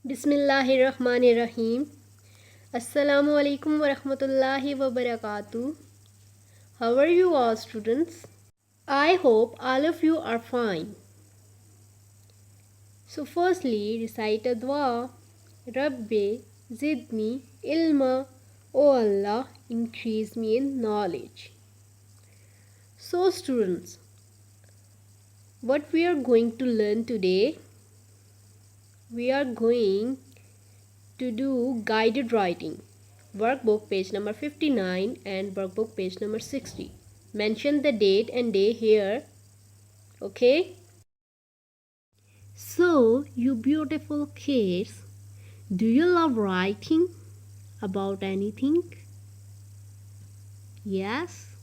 Bismillahirrahmanirrahim. Assalamu alaikum wa rahmatullahi wa barakatuh. How are you all, students? I hope all of you are fine. So firstly, recite a dua. Rabbi zidni ilma. O Allah, increase me in knowledge. So students, what we are going to learn today? We are going to do guided writing. Workbook page number 59 and workbook page number 60. Mention the date and day here. Okay? So, you beautiful kids, do you love writing about anything? Yes?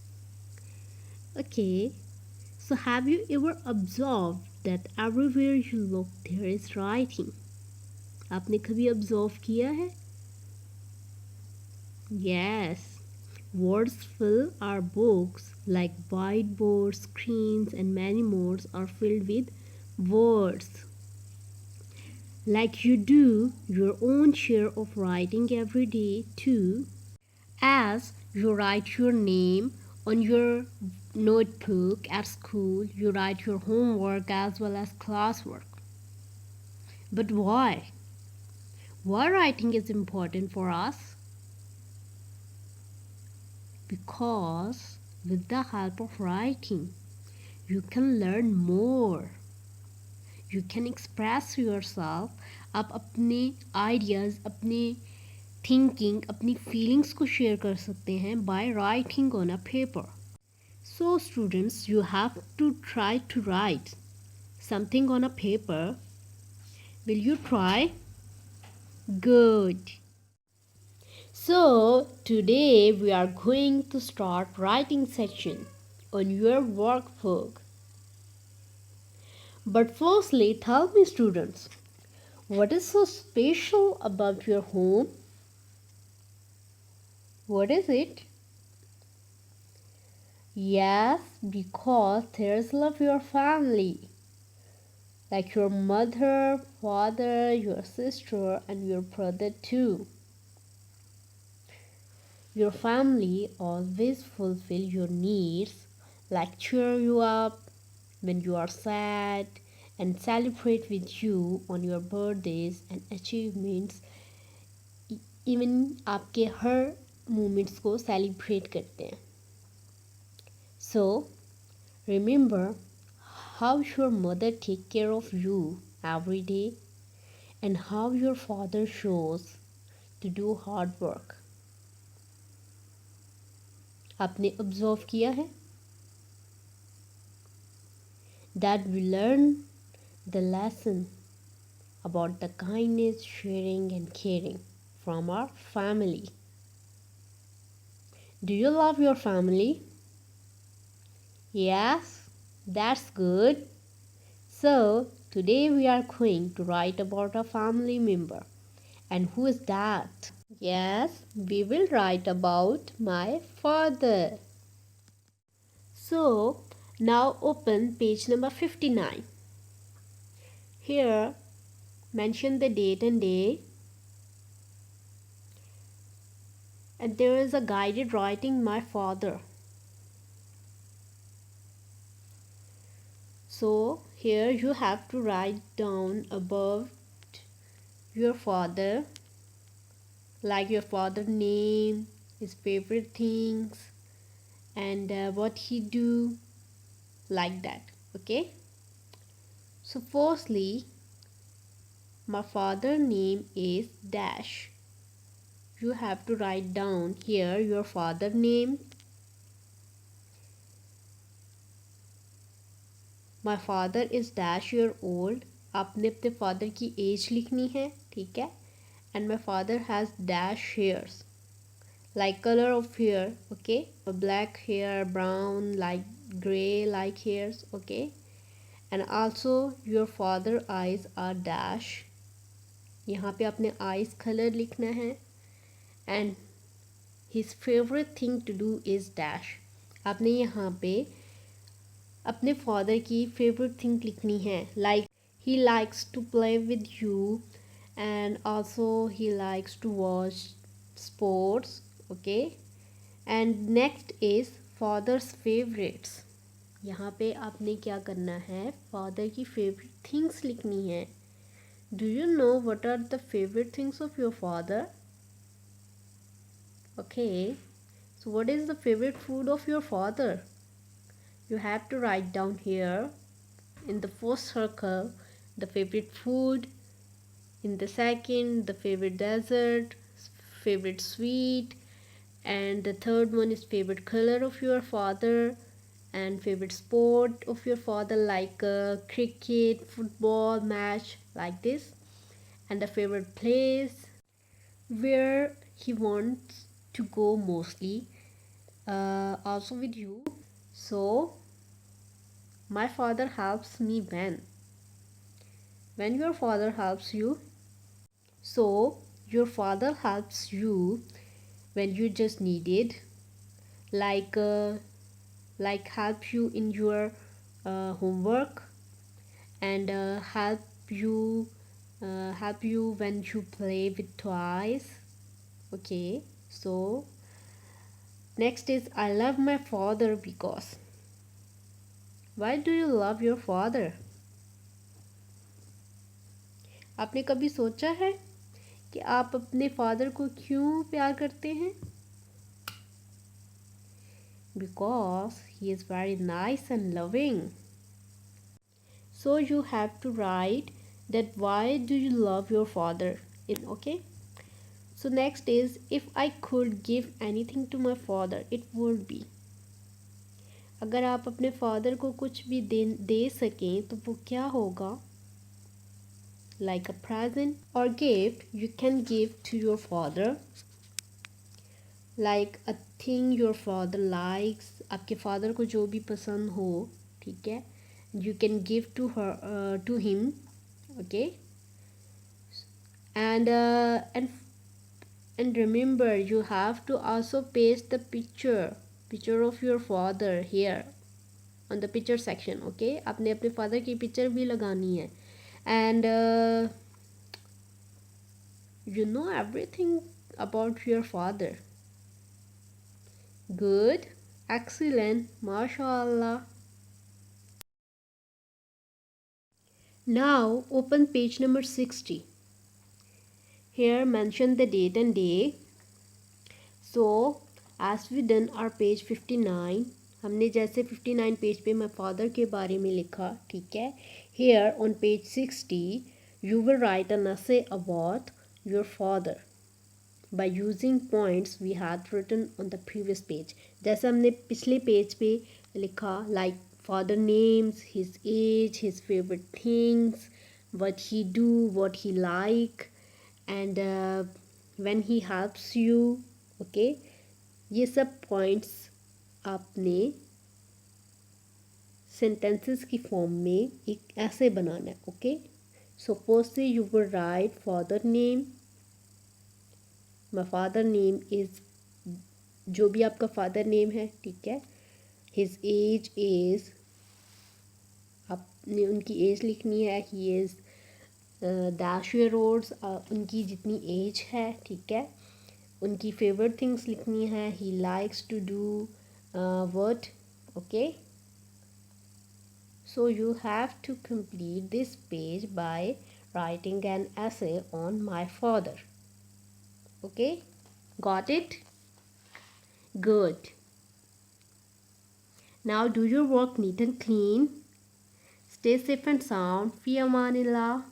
Okay. So, have you ever observed that everywhere you look there is writing? आपने कभी observe किया है? Yes. Words fill our books like whiteboards, screens, and many more are filled with words. Like you do your own share of writing every day too, as you write your name on your notebook at school, you write your homework as well as classwork. But why? Why writing is important for us? Because with the help of writing, you can learn more. You can express yourself. आप अपने ideas, अपने thinking, अपनी feelings को share कर सकते हैं by writing on a paper. So students, you have to try to write something on a paper. Will you try? Good. So today we are going to start writing section on your workbook. But firstly, tell me students, what is so special about your home? What is it? Yes, because there's love your family. Like your mother, father, your sister, and your brother too. Your family always fulfill your needs, like cheer you up when you are sad and celebrate with you on your birthdays and achievements. Even आपके हर moments को celebrate करते हैं. So remember how your mother take care of you every day and how your father shows to do hard work. आपने observe किया है? That we learn the lesson about the kindness, sharing and caring from our family. Do you love your family? Yes, that's good. So today we are going to write about a family member. And who is that? Yes, we will write about my father. So now open page number 59. Here mention the date and day. And there is a guided writing my father. So here you have to write down above your father, like your father's name, his favorite things, and what he do, like that. Okay. So firstly, my father's name is dash. You have to write down here your father's name. My father is dash year old. आपने अपने father की as लिखनी है, ठीक है. And my father has dash hairs, like color of hair, okay. Black hair, brown, like gray like hairs, okay. And also your father eyes are dash. यहाँ पे आपने eyes color लिखना है. And his favorite thing to do is dash. आपने यहाँ पे अपने father की फेवरेट थिंग लिखनी है, like he likes to play with you and also he likes to watch sports. Okay, and next is father's favorites. यहाँ पे आपने क्या करना है, फादर की फेवरेट थिंग्स लिखनी है. Do you know what are the favorite things of your father? Okay, so what is the favorite food of your father? You have to write down here in the first circle the favorite food, in the second the favorite dessert, favorite sweet, and the third one is favorite color of your father, and favorite sport of your father, like cricket, football match, like this, and the favorite place where he wants to go mostly, also with you. So my father helps me when your father helps you. So your father helps you when you just need it, like help you in your homework, and help you when you play with toys. Okay, so next is I love my father because. Why do you love your father? आपने कभी सोचा है कि आप अपने father को क्यों प्यार करते हैं? Because he is very nice and loving. So you have to write that why do you love your father in. Okay, so next is if I could give anything to my father it would be. अगर आप अपने father को कुछ भी दे सकें तो वो क्या होगा? Like a present or gift you can give to your father, like a thing your father likes. आपके फादर को जो भी पसंद हो, ठीक है, you can give to him. Okay, and remember you have to also paste the picture of your father here on the picture section. Okay, आपने अपने फादर की पिक्चर भी लगानी है. And you know everything about your father. Good, excellent, mashallah. Now open page number 60. Here mention the date and day. So as we done our page 59, हमने जैसे 59 page पे मैं फादर के बारे में लिखा, ठीक है. Here on page 60 you will write an essay about your father by using points we had written on the previous page. जैसे हमने पिछले पेज पे लिखा, like father names, his age, his favorite things, what he do, what he like, and when he helps you. Okay, ये सब points आपने sentences की form में एक ऐसे बनाना है. Okay, so firstly you will write father name. My father name is, जो भी आपका फादर नेम है, ठीक है. His age is, आपने उनकी एज लिखनी है. He is dash year olds, उनकी जितनी एज है, ठीक है. उनकी फेवरेट थिंग्स लिखनी है. He likes to do what. Okay, so you have to complete this page by writing an essay on my father. Okay, got it? Good. Now do your work neat and clean. Stay safe and sound. Fi amanillah.